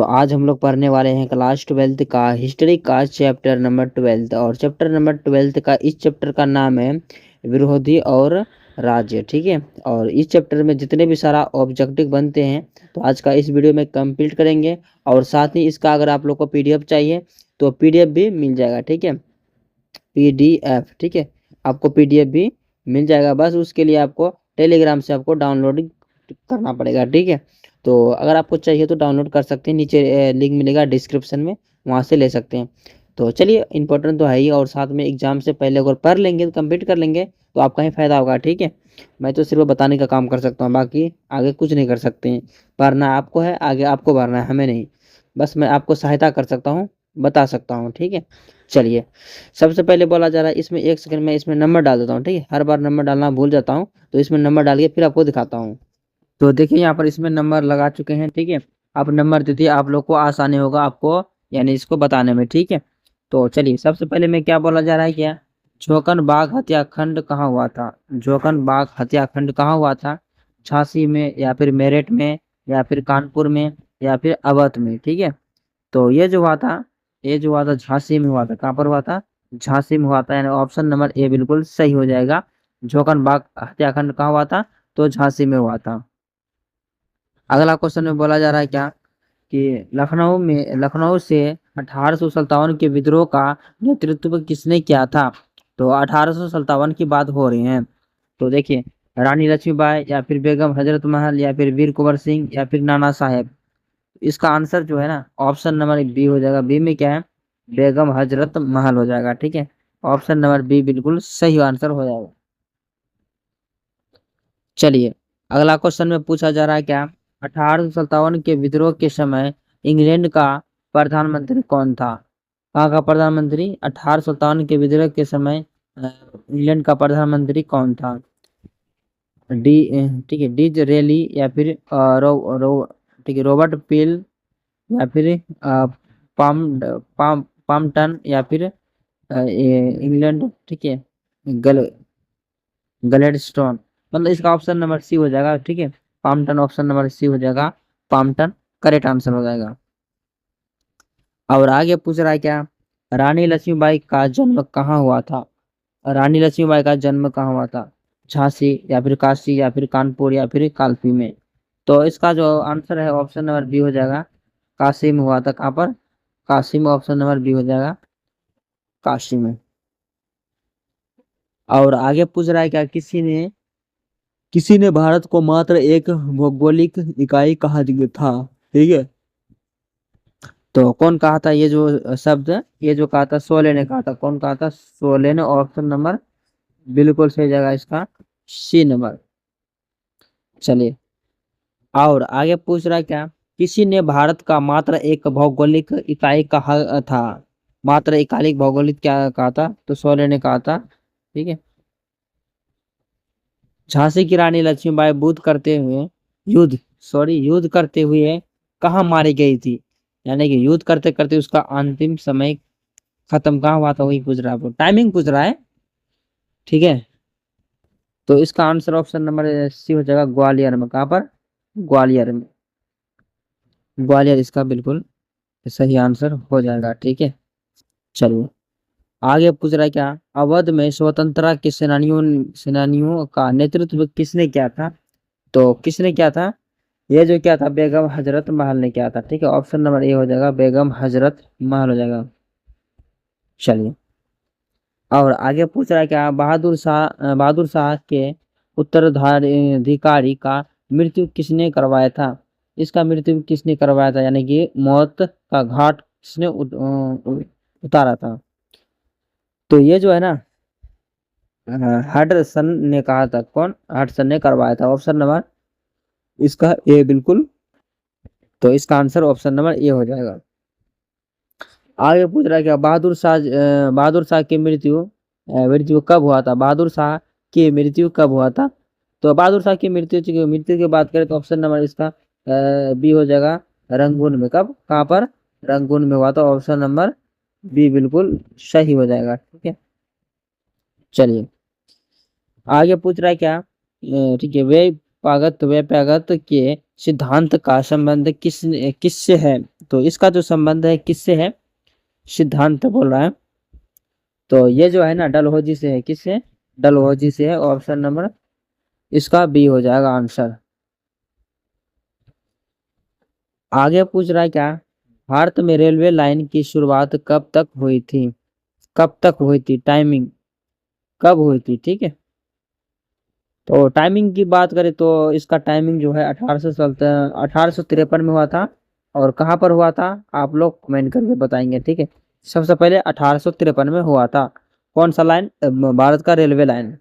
आज हम लोग पढ़ने वाले हैं क्लास 12th का हिस्ट्री का चैप्टर नंबर 12 और चैप्टर नंबर 12 का इस चैप्टर का नाम है विरोधी और राज्य। ठीक है, और इस चैप्टर में जितने भी सारा ऑब्जेक्टिव बनते हैं तो आज का इस वीडियो में कंप्लीट करेंगे। और साथ ही इसका अगर आप लोग को पीडीएफ चाहिए तो पीडीएफ भी मिल जाएगा। ठीक है, पीडीएफ, ठीक है, आपको पीडीएफ भी मिल जाएगा। बस उसके लिए आपको टेलीग्राम से आपको डाउनलोड करना पड़ेगा। ठीक है, तो अगर आपको चाहिए तो डाउनलोड कर सकते हैं, नीचे लिंक मिलेगा डिस्क्रिप्शन में, वहाँ से ले सकते हैं। तो चलिए, इंपॉर्टेंट तो है ही, और साथ में एग्जाम से पहले अगर पढ़ लेंगे, कंप्लीट कर लेंगे तो आपका ही फायदा होगा। ठीक है, मैं तो सिर्फ बताने का काम कर सकता हूँ, बाकी आगे कुछ नहीं कर सकते हैं। पढ़ना आपको है, आगे आपको बढ़ना है, हमें नहीं। बस मैं आपको सहायता कर सकता हूँ, बता सकता हूँ। ठीक है, चलिए, सबसे पहले बोला जा रहा है, इसमें 1 सेकंड में इसमें नंबर डाल देता हूँ। ठीक है, हर बार नंबर डालना भूल जाता हूँ, तो इसमें नंबर डाल के फिर आपको दिखाता हूँ। तो देखिए यहाँ पर इसमें नंबर लगा चुके हैं। ठीक है, आप नंबर दे दिए, आप लोग को आसानी होगा आपको यानी इसको बताने में। ठीक है, तो चलिए, सबसे पहले में क्या बोला जा रहा है, क्या झोंकन बाग हत्याकांड कहाँ हुआ था? झोंकन बाग हत्याकांड कहाँ हुआ था? झांसी में, या फिर मेरठ में, या फिर कानपुर में, या फिर अवध में? ठीक है, तो ये जो हुआ था, ये जो हुआ था झांसी में हुआ था। कहाँ पर हुआ था? झांसी में हुआ था, यानी ऑप्शन नंबर ए बिल्कुल सही हो जाएगा। झोंकन बाग हत्याकांड कहाँ हुआ था? तो झांसी में हुआ था। अगला क्वेश्चन में बोला जा रहा है क्या कि लखनऊ से 1857 के विद्रोह का नेतृत्व किसने किया था? तो 1857 की बात हो रही है। तो देखिए, रानी लक्ष्मीबाई, या फिर बेगम हजरत महल, या फिर वीर कुंवर सिंह, या फिर नाना साहेब। इसका आंसर जो है ना, ऑप्शन नंबर बी हो जाएगा। बी में क्या है? बेगम हजरत महल हो जाएगा। ठीक है, ऑप्शन नंबर बी बिल्कुल सही आंसर हो जाएगा। चलिए, अगला क्वेश्चन में पूछा जा रहा है क्या 1857 के विद्रोह के समय इंग्लैंड का प्रधानमंत्री कौन था? कहाँ का प्रधानमंत्री? 1857 के विद्रोह के समय इंग्लैंड का प्रधानमंत्री कौन था? डी, ठीक है, डिज रेली, या फिर ठीक है, रॉबर्ट पील, या फिर पामटन, या फिर इंग्लैंड, ठीक है, गल ग्लेडस्टोन। मतलब इसका ऑप्शन नंबर सी हो जाएगा। ठीक है, पामटन, ऑप्शन नंबर सी हो जाएगा, पामटन करेक्ट आंसर हो जाएगा। और आगे पूछ रहा है क्या रानी लक्ष्मीबाई का जन्म कहाँ हुआ था? रानी लक्ष्मीबाई का जन्म कहाँ हुआ था? झांसी, या फिर काशी, या फिर कानपुर, या फिर कालपी में? तो इसका जो आंसर है ऑप्शन नंबर बी हो जाएगा, काशी में हुआ था। कहाँ पर? काशी में, ऑप्शन नंबर बी हो जाएगा, काशी में। और आगे पूछ रहा है क्या किसी ने भारत को मात्र एक भौगोलिक इकाई कहा था? ठीक है, तो कौन कहा था ये जो शब्द? ये जो कहा था शोले ने कहा था। कौन कहा था? शोले ने, ऑप्शन नंबर बिल्कुल सही जगह इसका सी नंबर। चलिए, और आगे पूछ रहा है क्या किसी ने भारत का मात्र एक भौगोलिक इकाई कहा था? मात्र इकालिक भौगोलिक क्या कहा था? तो शोले ने कहा था। ठीक है, झांसी की रानी लक्ष्मीबाई युद्ध करते हुए कहाँ मारी गई थी? यानी कि युद्ध करते करते उसका अंतिम समय खत्म कहाँ हुआ था, वही पूछ रहा है, टाइमिंग पूछ रहा है। ठीक है, तो इसका आंसर ऑप्शन नंबर सी हो जाएगा, ग्वालियर में। कहाँ पर? ग्वालियर में। ग्वालियर इसका बिल्कुल सही आंसर हो जाएगा। ठीक है, चलिए, आगे पूछ रहा है क्या अवध में स्वतंत्रता के सेनानियों का नेतृत्व किसने किया था? तो किसने किया था? ये जो क्या था, बेगम हजरत महल ने किया था। ठीक है, ऑप्शन नंबर ए हो जाएगा, बेगम हजरत महल हो जाएगा। चलिए, और आगे पूछ रहा है क्या बहादुर शाह के उत्तराधिकारी का मृत्यु किसने करवाया था? इसका मृत्यु किसने करवाया था, यानी कि मौत का घाट किसने उतारा था? तो ये जो है ना, हडसन ने कहा था। कौन? हडसन ने करवाया था, ऑप्शन नंबर इसका ए बिल्कुल। तो इसका आंसर ऑप्शन नंबर ए हो जाएगा। आगे पूछ रहा है क्या बहादुर शाह की मृत्यु कब हुआ था? बहादुर शाह की मृत्यु कब हुआ था? तो बहादुर शाह की मृत्यु की बात करें तो ऑप्शन नंबर इसका बी हो जाएगा, रंगून में। कब? कहाँ पर? रंगून में हुआ था, ऑप्शन नंबर बी बिल्कुल सही हो जाएगा। ठीक है, चलिए, आगे पूछ रहा है क्या ठीक है वे पागत के सिद्धांत का संबंध किससे है? तो इसका जो संबंध है किससे है? सिद्धांत बोल रहा है। तो ये जो है ना डलहौजी से है। किससे? डलहौजी से है। ऑप्शन नंबर इसका बी हो जाएगा आंसर। आगे पूछ रहा है क्या, भारत में रेलवे लाइन की शुरुआत कब तक हुई थी? कब तक हुई थी, टाइमिंग कब हुई थी, ठीक है। तो टाइमिंग की बात करें तो इसका टाइमिंग जो है 1853 में हुआ था। और कहाँ पर हुआ था आप लोग कमेंट करके बताएंगे, ठीक है। सबसे पहले 1853 में हुआ था। कौन सा लाइन? भारत का रेलवे लाइन।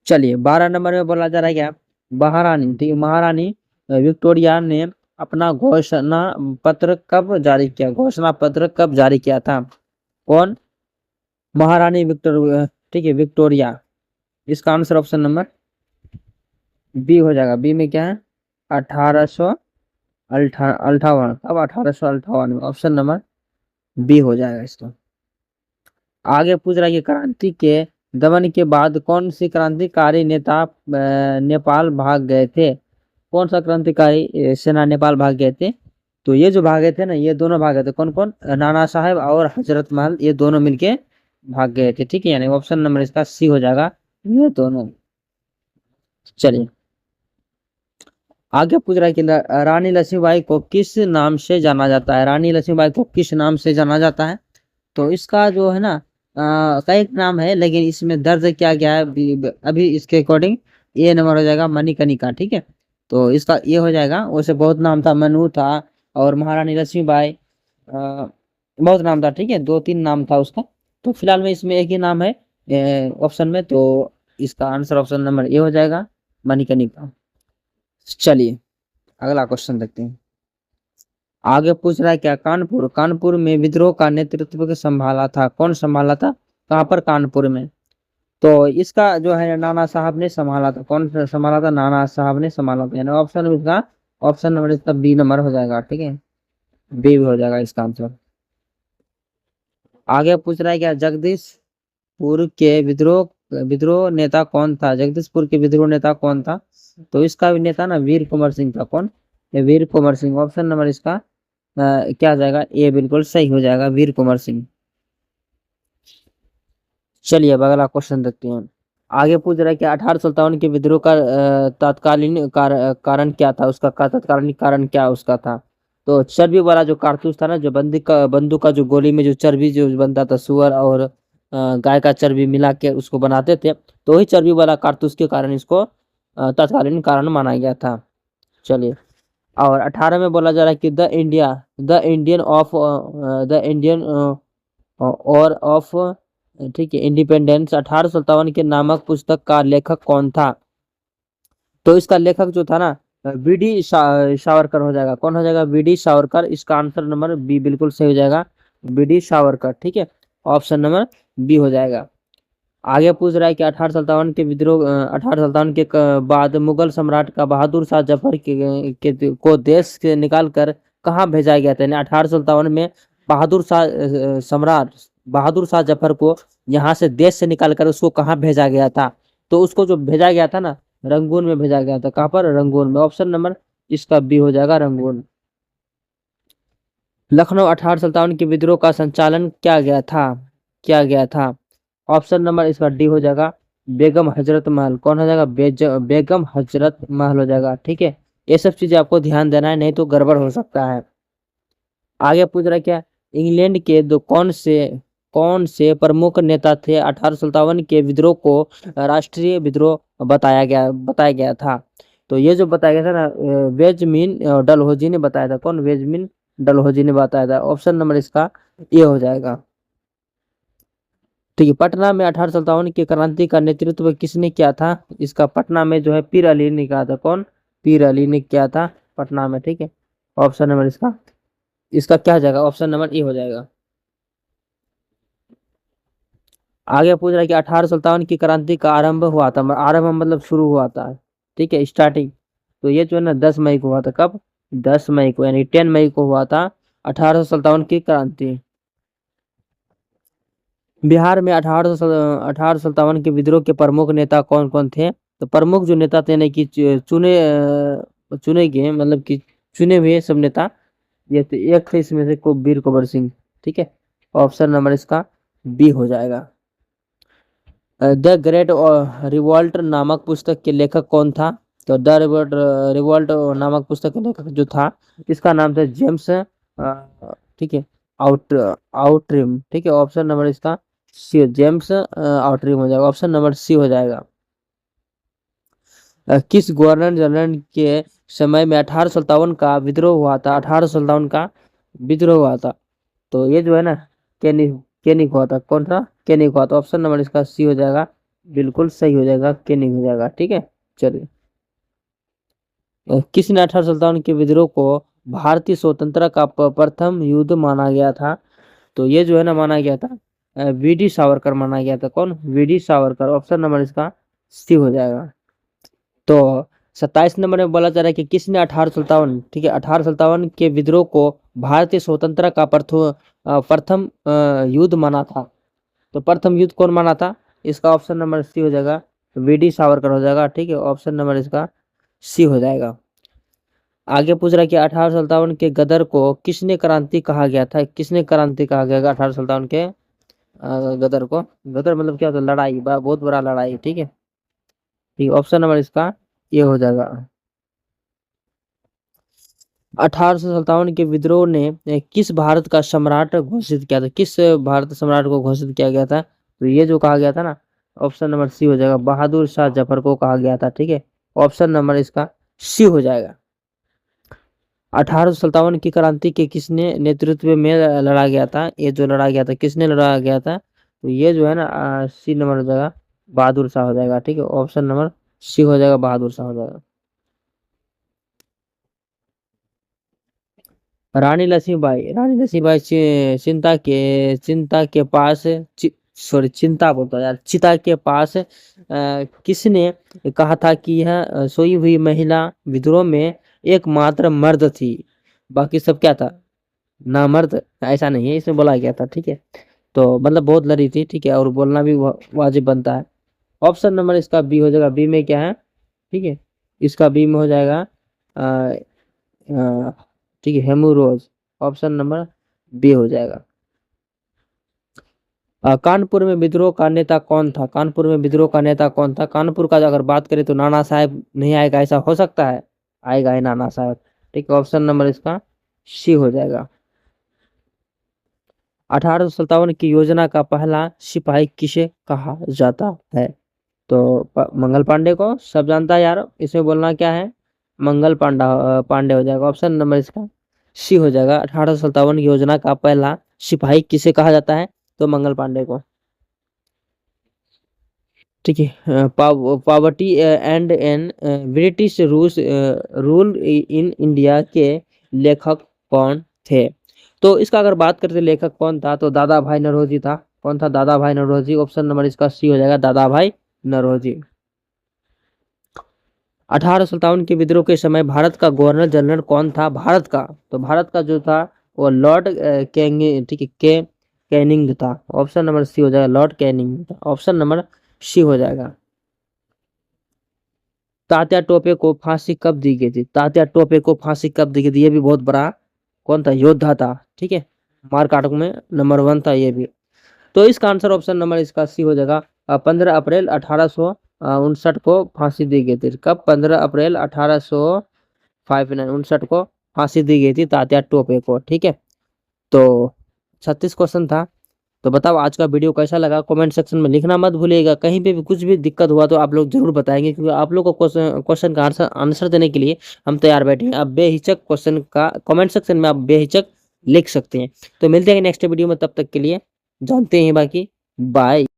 चलिए 12 नंबर में बोला जा रहा है क्या, महारानी, ठीक है, महारानी विक्टोरिया ने अपना घोषणा पत्र कब जारी किया? घोषणा पत्र कब जारी किया था? कौन? महारानी विक्टोरिया, ठीक है, विक्टोरिया। इसका आंसर ऑप्शन नंबर बी हो जाएगा। बी में क्या है? 1858। अब 1858 में ऑप्शन नंबर बी हो जाएगा इसका। आगे पूछ रहा है कि क्रांति के दमन के बाद कौन सी क्रांतिकारी नेता नेपाल भाग गए थे? कौन सा क्रांतिकारी सेना नेपाल भाग गए थे? तो ये जो भागे थे ना, ये दोनों भागे थे। कौन कौन? नाना साहेब और हजरत महल, ये दोनों मिलके भाग गए थे, ठीक है। यानी ऑप्शन नंबर इसका सी हो जाएगा, ये दोनों। चलिए आगे पूछ रहा है कि रानी लक्ष्मीबाई को किस नाम से जाना जाता है? रानी लक्ष्मीबाई को किस नाम से जाना जाता है? तो इसका जो है ना कई नाम है, लेकिन इसमें दर्ज क्या गया है अभी इसके अकॉर्डिंग ये नंबर हो जाएगा मणिकर्णिका, ठीक है। तो इसका ये हो जाएगा। वैसे बहुत नाम था, मनु था और महारानी लक्ष्मीबाई, बहुत नाम था, ठीक है, 2-3 नाम था उसका। तो फिलहाल में इसमें एक ही नाम है ऑप्शन में। तो इसका आंसर ऑप्शन नंबर ए हो जाएगा, मणिकर्णिका। चलिए अगला क्वेश्चन देखते हैं। आगे पूछ रहा है क्या, कानपुर, कानपुर में विद्रोह का नेतृत्व के संभाला था? कौन संभाला था? कहाँ पर? कानपुर में। तो इसका जो है नाना साहब ने संभाला था। कौन संभाला था? नाना साहब ने संभाला था। यानी ऑप्शन इसका, ऑप्शन नंबर इसका बी नंबर हो जाएगा, ठीक है। बी हो जाएगा इसका आंसर। आगे पूछ रहा है क्या, जगदीशपुर के विद्रोह विद्रोह नेता कौन था? जगदीशपुर के विद्रोह नेता कौन था? तो इसका भी नेता ना वीर कुंवर सिंह था। कौन? ये वीर कुंवर सिंह। ऑप्शन नंबर इसका क्या आ जाएगा? ए बिल्कुल सही हो जाएगा, वीर कुंवर सिंह। चलिए अब अगला क्वेश्चन देखते हैं। आगे पूछ रहा है कि 1857 के विद्रोह का तत्कालीन कारण क्या था? उसका तत्कालीन कारण क्या उसका था? तो चर्बी वाला जो कारतूस था ना, जो बंदूक का जो गोली में जो चर्बी जो बनता था, सुअर और गाय का चर्बी मिला के उसको बनाते थे, तो वही चर्बी वाला कारतूस के कारण इसको तत्कालीन कारण माना गया था। चलिए और 18 में बोला जा रहा है कि द इंडियन और ऑफ, ठीक है, इंडिपेंडेंस 1857 के नामक पुस्तक का लेखक कौन था? तो इसका लेखक जो था ना बीडी सावरकर हो जाएगा। कौन हो जाएगा? बीडी सावरकर। इसका आंसर नंबर बी बिल्कुल सही हो जाएगा, बीडी सावरकर, ठीक है। ऑप्शन नंबर बी हो जाएगा। आगे पूछ रहा है कि 1857 के बाद मुगल सम्राट का बहादुर शाह जफर को देश से निकाल कर कहाँ भेजा गया था? यानी 1857 में सम्राट बहादुर शाह जफर को यहाँ से देश से निकाल कर उसको कहाँ भेजा गया था? तो उसको जो भेजा गया था ना, रंगून में भेजा गया था। कहाँ पर? रंगून में। ऑप्शन नंबर इसका बी हो जाएगा, रंगून। लखनऊ 1857 के विद्रोह का संचालन क्या गया था? ऑप्शन नंबर इसका डी हो जाएगा, बेगम हजरत महल। कौन हो जाएगा? बेगम हजरत महल हो जाएगा, ठीक है। ये सब चीजें आपको ध्यान देना है, नहीं तो गड़बड़ हो सकता है। आगे पूछ रहा है क्या, इंग्लैंड के कौन से प्रमुख नेता थे? 1857 के विद्रोह को राष्ट्रीय विद्रोह बताया गया था। तो ये जो बताया गया था ना, वेजमिन डलहौजी ने बताया था। कौन? वेजमिन डलहौजी ने बताया था। ऑप्शन नंबर इसका ये हो जाएगा, ठीक है। पटना में 1857 की क्रांति का नेतृत्व किसने किया था? इसका पटना में जो है पीर अली ने किया था। कौन? पीर अली ने किया था पटना में, ठीक है। ऑप्शन नंबर इसका इसका क्या हो जाएगा? ऑप्शन नंबर ए हो जाएगा। आगे पूछ रहा है कि 1857 की क्रांति का आरंभ हुआ था, आरंभ मतलब शुरू हुआ था, ठीक है, स्टार्टिंग। तो ये जो है ना 10 मई को हुआ था। कब? 10 मई को, यानी 10 मई को हुआ था 1857 की क्रांति। बिहार में 1857 के विद्रोह के प्रमुख नेता कौन कौन थे? तो प्रमुख जो नेता थे, यानी कि चुने चुने गए मतलब कि चुने हुए सब नेता ये थे, एक थे इसमें से को वीर कुंवर सिंह। ठीक है, ऑप्शन नंबर इसका बी हो जाएगा। द ग्रेट रिवॉल्ट नामक पुस्तक के लेखक कौन था? तो द रिवॉल्ट नामक पुस्तक के लेखक जो था, इसका नाम था जेम्स, ठीक है, आउटरिम। ठीक है, ऑप्शन नंबर इसका सी, जेम्स आउटरिम हो जाएगा, ऑप्शन नंबर सी हो जाएगा। किस गवर्नर जनरल के समय में 1857 का विद्रोह हुआ था? 1857 का विद्रोह हुआ था, तो ये जो है ना, केनिक केनिक हुआ था। कौन सा? केनिक हुआ था, ऑप्शन नंबर इसका सी हो जाएगा, बिल्कुल सही हो जाएगा, केनिक हो जाएगा। ठीक है, चलिए। किसने 1857 के विद्रोह को भारतीय स्वतंत्रता का प्रथम युद्ध माना गया था? तो ये जो है ना माना गया था, वीडी सावरकर माना गया था। कौन? वीडी सावरकर, ऑप्शन नंबर इसका सी हो जाएगा। तो 27 नंबर में बोला जा रहा है कि किसने 1857, ठीक है, 1857 के विद्रोह को भारतीय स्वतंत्रता का प्रथम युद्ध माना था। तो प्रथम युद्ध कौन माना था? इसका ऑप्शन नंबर सी हो जाएगा, वीडी सावरकर हो जाएगा। ठीक है, ऑप्शन नंबर इसका सी हो जाएगा। आगे पूछ रहा है कि 1857 के गदर को किसने क्रांति कहा गया था? किसने क्रांति कहा गया 1857 के गदर को? गदर मतलब क्या होता है? लड़ाई, बहुत बड़ा लड़ाई। ठीक है, ठीक, ऑप्शन नंबर इसका ये हो जाएगा। 1857 के विद्रोह ने किस भारत का सम्राट घोषित किया था? किस भारत सम्राट को घोषित किया गया था? तो ये जो कहा गया था ना, ऑप्शन नंबर सी हो जाएगा, बहादुर शाह जफर को कहा गया था। ठीक है, ऑप्शन नंबर इसका सी हो जाएगा। 1857 की क्रांति के किसने नेतृत्व में लड़ा गया था? ये जो लड़ा गया था, किसने लड़ा गया था? तो ये जो है ना सी नंबर हो जाएगा, बहादुर शाह हो जाएगा। ठीक है, ऑप्शन नंबर सी हो जाएगा, बहादुर शाह हो जाएगा। रानी लक्ष्मीबाई चिंता के पास सॉरी, चिंता बोलता यार, चिता के पास किसने कहा था कि यह सोई हुई महिला विद्रोह में एकमात्र मर्द थी, बाकी सब क्या था? नामर्द? ऐसा नहीं है, इसमें बोला गया था। ठीक है, तो मतलब बहुत लड़ी थी। ठीक है, और बोलना भी वाजिब बनता है। ऑप्शन नंबर इसका बी हो जाएगा। बी में क्या है? ठीक है, इसका बी में हो जाएगा ठीक है, हेमूरोज, ऑप्शन नंबर बी हो जाएगा। कानपुर में विद्रोह का नेता कौन था? कानपुर में विद्रोह का नेता कौन था? कानपुर का अगर बात करें तो नाना साहेब नहीं आएगा, ऐसा हो सकता है? आएगा है नाना साहेब। ठीक है, ऑप्शन नंबर इसका सी हो जाएगा। 1857 की योजना का पहला सिपाही किसे कहा जाता है? तो मंगल पांडे को सब जानता है यार, इसमें बोलना क्या है? मंगल पांडे हो जाएगा, ऑप्शन नंबर इसका सी हो जाएगा। 1857 की योजना का पहला सिपाही किसे कहा जाता है? तो मंगल पांडे को। ठीक है, poverty and un British rule in India के लेखक कौन थे? तो इसका अगर बात करते लेखक कौन था, तो दादा भाई नौरोजी था। कौन था? दादा भाई नौरोजी, ऑप्शन नंबर इसका सी हो जाएगा, दादा भाई नौरोजी। 1857 के विद्रोह के समय भारत का गवर्नर जनरल कौन था? भारत का, तो भारत का जो था वो लॉर्ड ठीक है, कैनिंग था। ऑप्शन नंबर सी हो जाएगा, लॉर्ड कैनिंग था, ऑप्शन नंबर सी हो जाएगा। तात्या टोपे को फांसी कब दी गई थी? तात्या टोपे को फांसी कब दी गई थी? ये भी बहुत बड़ा कौन था? योद्धा था। ठीक है, मारकाट में नंबर 1 था ये भी। तो इसका आंसर ऑप्शन नंबर इसका सी हो जाएगा। 15 अप्रैल 1859 को फांसी दी गई थी। कब? 15 अप्रैल 1859 को फांसी दी गई थी तात्या टोपे को। ठीक है, तो 36 क्वेश्चन था। तो बताओ आज का वीडियो कैसा लगा, कमेंट सेक्शन में लिखना मत भूलिएगा। कहीं पे भी कुछ भी दिक्कत हुआ तो आप लोग जरूर बताएंगे, क्योंकि आप लोग को क्वेश्चन का आंसर देने के लिए हम तैयार बैठे हैं। आप बेहिचक क्वेश्चन का कमेंट सेक्शन में आप बेहिचक लिख सकते हैं। तो मिलते हैं नेक्स्ट वीडियो में, तब तक के लिए जानते हैं बाकी, बाय।